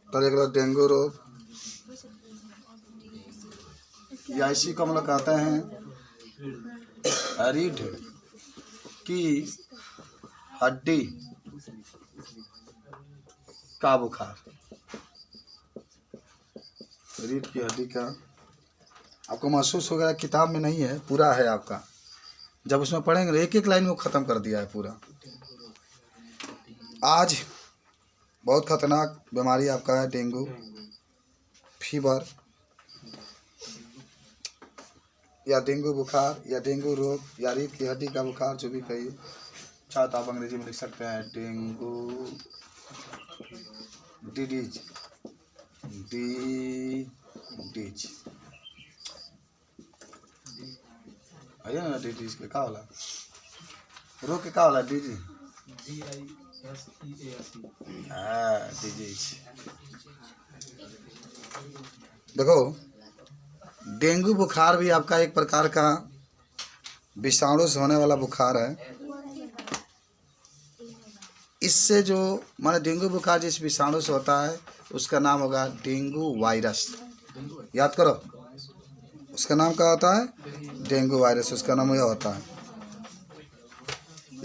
तो एक डेंगू रोग, या इसी को हम लोग कहते हैं रीढ़ की हड्डी का बुखार। रीढ़ की हड्डी का आपको महसूस होगा, किताब में नहीं है, पूरा है आपका। जब उसमें पढ़ेंगे एक एक लाइन में वो ख़त्म कर दिया है पूरा। आज बहुत खतरनाक बीमारी आपका है डेंगू फीवर, या डेंगू बुखार, या डेंगू रोग, या रीढ़ की हड्डी का बुखार, जो भी कहिए। चाहे तो आप अंग्रेजी में लिख सकते हैं डेंगू डिजीज, डिजीज आइए ना। डिजीज के का होला, रोग के का होला, डिजीज डिजीज। देखो डेंगू बुखार भी आपका एक प्रकार का विषाणु से होने वाला बुखार है। इससे जो माने डेंगू बुखार जिस विषाणु से होता है उसका नाम होगा डेंगू वायरस। याद करो, उसका नाम क्या होता है, डेंगू वायरस, उसका नाम यह होता है।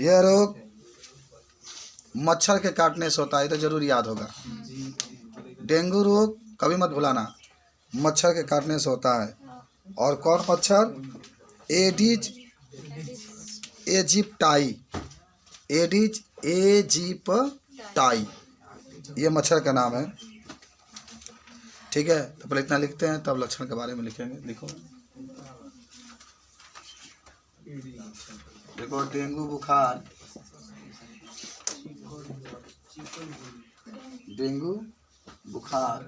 यह रोग मच्छर के काटने से होता है, तो जरूर याद होगा। डेंगू रोग कभी मत भुलाना, मच्छर के काटने से होता है। और कौन मच्छर, एडिज इजिप्टाई, एडिज इजिप्टाई, ये मच्छर का नाम है। ठीक है, तो पहले इतना लिखते हैं तब लक्षण के बारे में लिखेंगे। लिखो, देखो डेंगू बुखार, डेंगू बुखार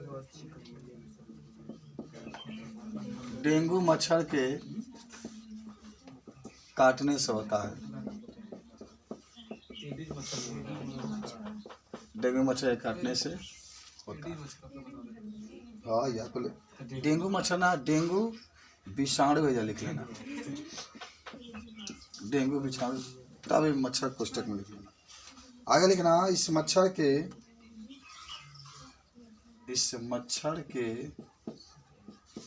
डेंगू मच्छर के काटने से होता है। डेंगू मच्छर के काटने से होता है। हाँ यार, बोले डेंगू मच्छर ना, डेंगू विषाणु है, लिख लेना डेंगू विषाणु, तब मच्छर पुस्तक में लिख लेना। आगे लिखना, इस मच्छर के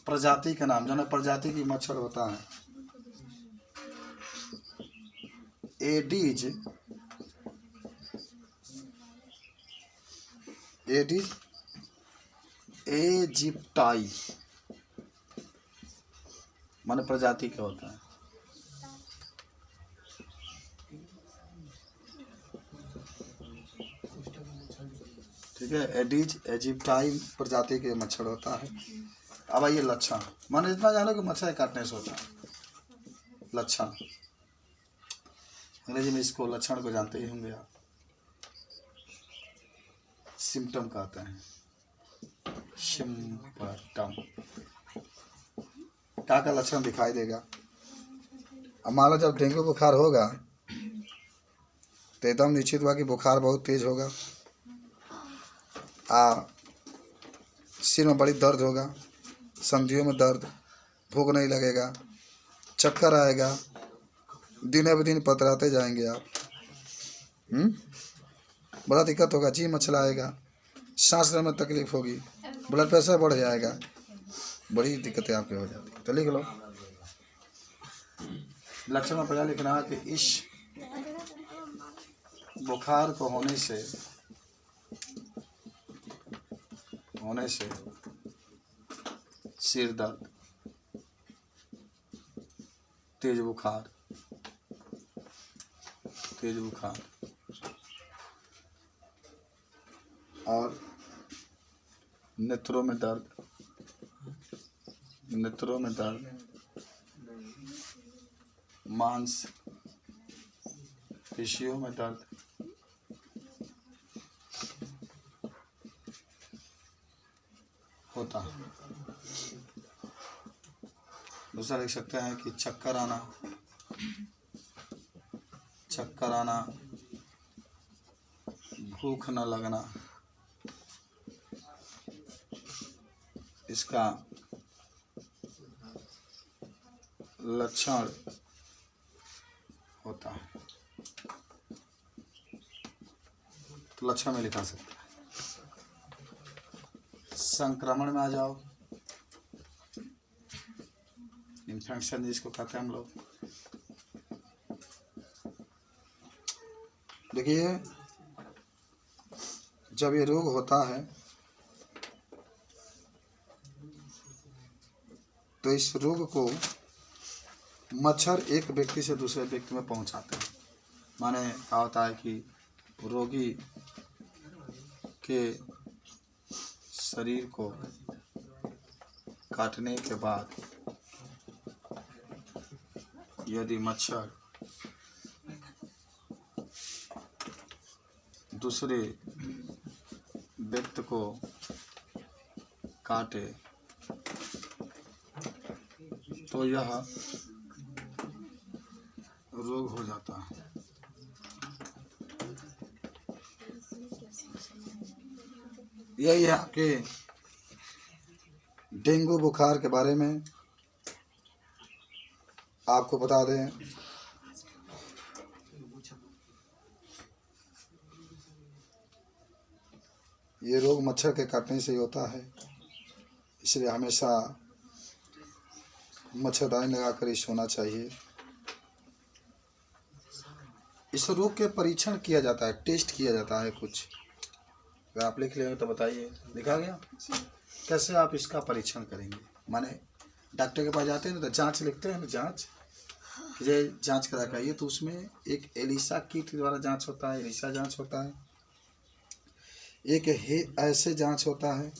प्रजाति का नाम, जो प्रजाति की मच्छर होता है, एडिज इजिप्टाई, माने प्रजाति का होता है। ठीक है, एडिज इजिप्टाई प्रजाति के मच्छर होता है। अब आइए लक्षण, माने इतना जानो कि मच्छर काटने से होता है। लक्षण, अंग्रेजी में इसको लक्षण को जानते ही होंगे आप, सिम्टम कहते हैं। सिम्पटम क्या का लक्षण दिखाई देगा। अब मान लो जब डेंगू बुखार होगा तो एकदम निश्चित हुआ कि बुखार बहुत तेज होगा, सिर में बड़ी दर्द होगा, संधियों में दर्द, भूख नहीं लगेगा, चक्कर आएगा, दिन ब दिन पतराते जाएंगे आप। बड़ा दिक्कत होगा, जी मचलाएगा, सांस लेने में तकलीफ होगी, ब्लड प्रेशर बढ़ जाएगा, बड़ी दिक्कतें आपके हो जाती। तो लिख लो, लक्षण में पहला लिखना है कि इस बुखार को होने से सिर दर्द, तेज बुखार और नेत्रों में दर्द, मांस पेशियों में दर्द, होता है। दूसरा लिख सकते हैं कि चक्कर आना, भूख न लगना, इसका लक्षण होता है। तो लक्षण में लिखा सकते हैं। संक्रमण में आ जाओ, इन्फेक्शन जिसको कहते हैं हम लोग। देखिए जब ये रोग होता है तो इस रोग को मच्छर एक व्यक्ति से दूसरे व्यक्ति में पहुंचाते हैं। माने क्या होता है कि रोगी के शरीर को काटने के बाद यदि मच्छर दूसरे व्यक्ति को काटे तो यह रोग हो जाता है। यही है आपके डेंगू बुखार के बारे में आपको बता दें। ये रोग मच्छर के काटने से ही होता है, इसलिए हमेशा मच्छरदानी लगाकर ही सोना चाहिए। इस रोग के परीक्षण किया जाता है, टेस्ट किया जाता है कुछ। अगर आप लिख लेंगे तो बताइए, लिखा गया? कैसे आप इसका परीक्षण करेंगे? माने डॉक्टर के पास जाते हैं ना तो जांच लिखते हैं ना, जांच ये जांच करा के तो उसमें एक एलिसा किट द्वारा जांच होता है, एलिसा जांच होता है, एक ऐसे जांच होता है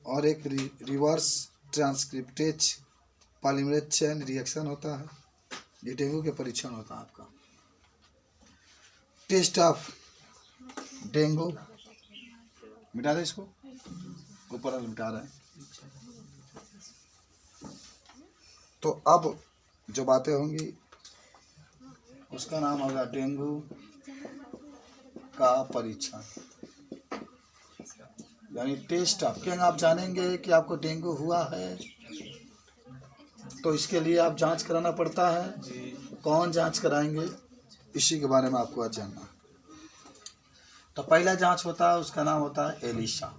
और एक reverse transcriptase polymerase chain reaction होता है। ये डेंगू के परीक्षण होता है आपका। टेस्ट ऑफ डेंगू, मिटा दे इसको, ऊपर मिटा रहे हैं। तो अब जो बातें होंगी उसका नाम होगा डेंगू का परीक्षण, यानी टेस्ट ऑफ। क्या आप जानेंगे कि आपको डेंगू हुआ है तो इसके लिए आप जांच कराना पड़ता है। कौन जांच कराएंगे इसी के बारे में आपको आज जानना। तो पहला जांच होता है, उसका नाम होता है एलिसा।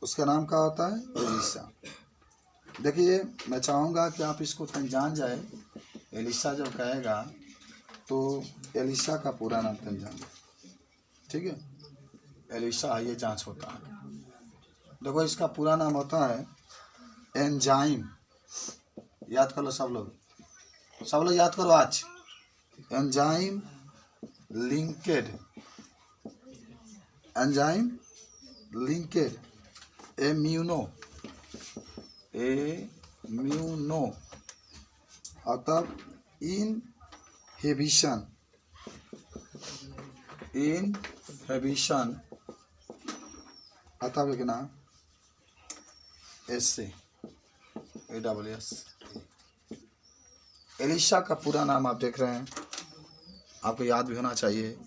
उसका नाम क्या होता है? एलिसा। देखिए मैं चाहूँगा कि आप इसको कहीं जान जाए। एलिसा जब कहेगा तो एलिसा का पूरा नाम कहीं जान, ठीक है? एलिसा ये जांच होता है। देखो इसका पूरा नाम होता है एंजाइम। याद कर लो सब लोग याद करो आज। Enzyme linked, enzyme linked immuno अतः इनहिबिशन अतः लिखना एस एलिसा का पूरा नाम आप देख रहे हैं, आपको याद भी होना चाहिए।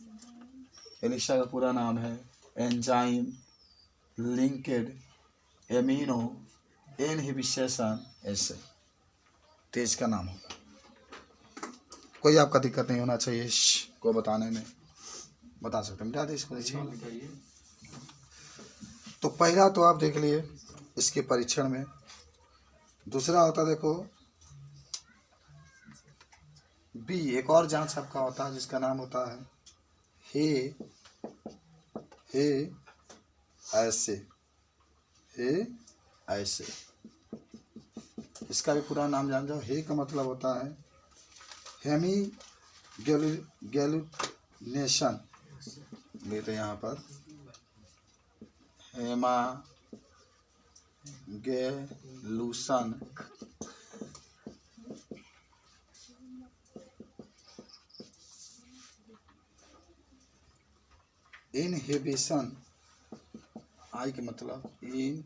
एलिसा का पूरा नाम है enzyme linked amino inhibition S. तेज का नाम होगा। कोई आपका दिक्कत नहीं होना चाहिए को बताने में, बता सकते हैं। मिटा दे इसको। तो पहला तो आप देख लिए इसके परीक्षण में। दूसरा होता देखो बी, एक और जांच आपका होता है जिसका नाम होता है हे ऐसे। इसका भी पूरा नाम जान जाओ। हे का मतलब होता है हेमी गैलुनेशन, लेते यहाँ पर हेमा गैलूसन इनहिबिशन। आई के मतलब इनहिबिशन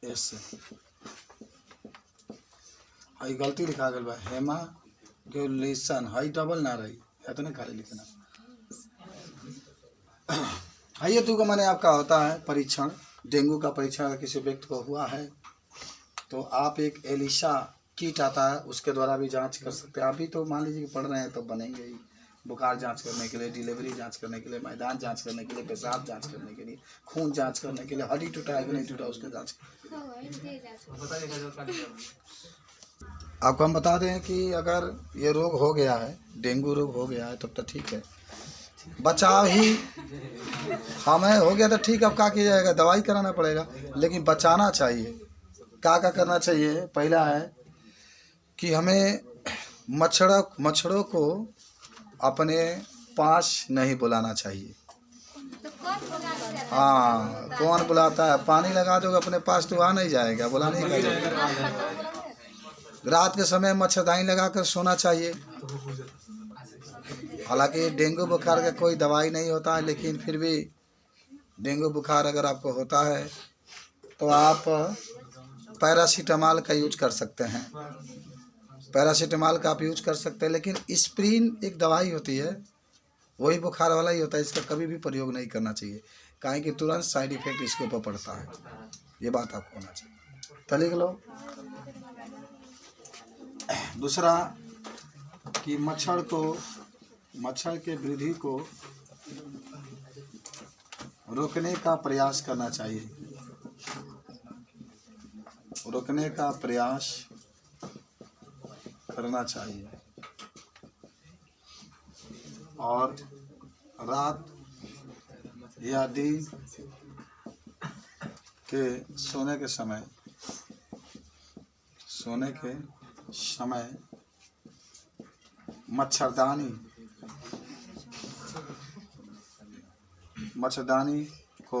एस। आई गलती लिखा गया बा, हेमा गैलूसन। हाई डबल ना रही, इतने खाली लिखना। आइए तू का माने आपका होता है परीक्षण। डेंगू का परीक्षण अगर किसी व्यक्ति को हुआ है तो आप एक एलिसा किट आता है, उसके द्वारा भी जांच कर सकते हैं। अभी तो मान लीजिए कि पढ़ रहे हैं तो बनेंगे ही। बुखार जांच करने के लिए, डिलीवरी जांच करने के लिए, मैदान जांच करने के लिए, पेशाब जांच करने के लिए, खून जांच करने के लिए, हड्डी टूटा है कि नहीं टूटा उसके जांच। आपको हम बता दें कि अगर ये रोग हो गया है, डेंगू रोग हो गया है, तब तो ठीक है, बचाव ही हमें हो गया तो ठीक है। अब क्या किया जाएगा, दवाई कराना पड़ेगा, लेकिन बचाना चाहिए। क्या करना चाहिए, पहला है कि हमें मच्छरों को अपने पास नहीं बुलाना चाहिए। हाँ, कौन बुलाता है, पानी लगा दोगे अपने पास तो आ नहीं जाएगा, बुलाने का जाएगा। रात के समय मच्छरदानी लगा कर सोना चाहिए। हालांकि डेंगू बुखार का कोई दवाई नहीं होता है, लेकिन फिर भी डेंगू बुखार अगर आपको होता है तो आप पैरासीटामॉल का यूज कर सकते हैं। पैरासीटामॉल का आप यूज कर सकते हैं, लेकिन एस्पिरिन एक दवाई होती है, वही बुखार वाला ही होता है, इसका कभी भी प्रयोग नहीं करना चाहिए, काहे कि तुरंत साइड इफेक्ट इसके ऊपर पड़ता है। ये बात आपको होना चाहिए। तो लिख लो। दूसरा कि मच्छर के वृद्धि को रोकने का प्रयास करना चाहिए। रोकने का प्रयास करना चाहिए। और रात या दिन के सोने के समय मच्छरदानी को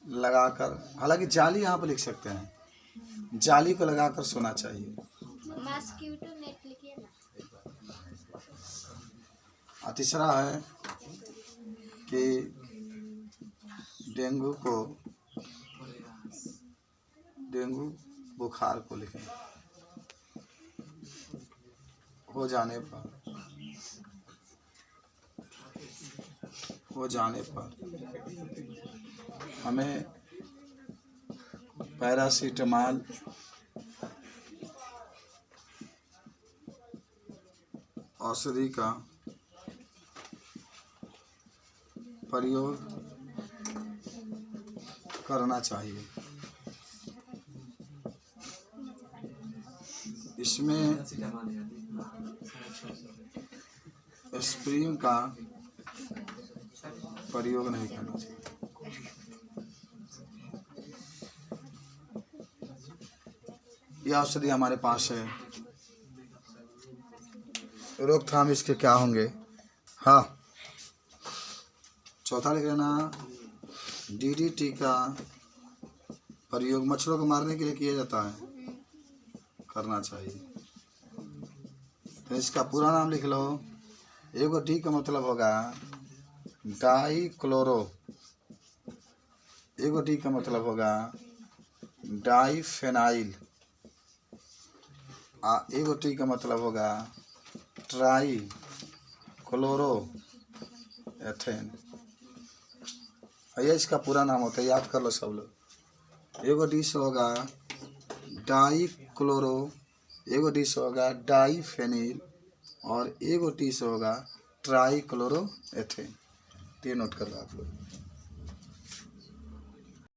लगाकर, हालांकि जाली यहाँ पर लिख सकते हैं, जाली को लगाकर सोना चाहिए। मॉस्किटो नेट लिखिए ना। और तीसरा है कि डेंगू बुखार को लिखें। हो जाने पर हमें पैरासीटामॉल औषधि का प्रयोग करना चाहिए। इसमें एस्पिरिन का प्रयोग नहीं करना चाहिए। यह औषधि हमारे पास है। रोकथाम इसके क्या होंगे? हाँ, चौथा लिख लेना, DDT का प्रयोग मच्छरों को मारने के लिए किया जाता है, करना चाहिए। तो इसका पूरा नाम लिख लो। एगो डी का मतलब होगा डाइक्लोरो, एगो डी का मतलब होगा डाइफेनाइल, एगो टी का मतलब होगा ट्राई क्लोरो एथेन। ये इसका पूरा नाम होता है, याद कर लो सब लोग। एगो डी से होगा डाइक्लोरो, एगो डी से होगा डाइफेनिल, और एगो टी से होगा ट्राई क्लोरो एथेन। ये नोट कर लो आप लोग।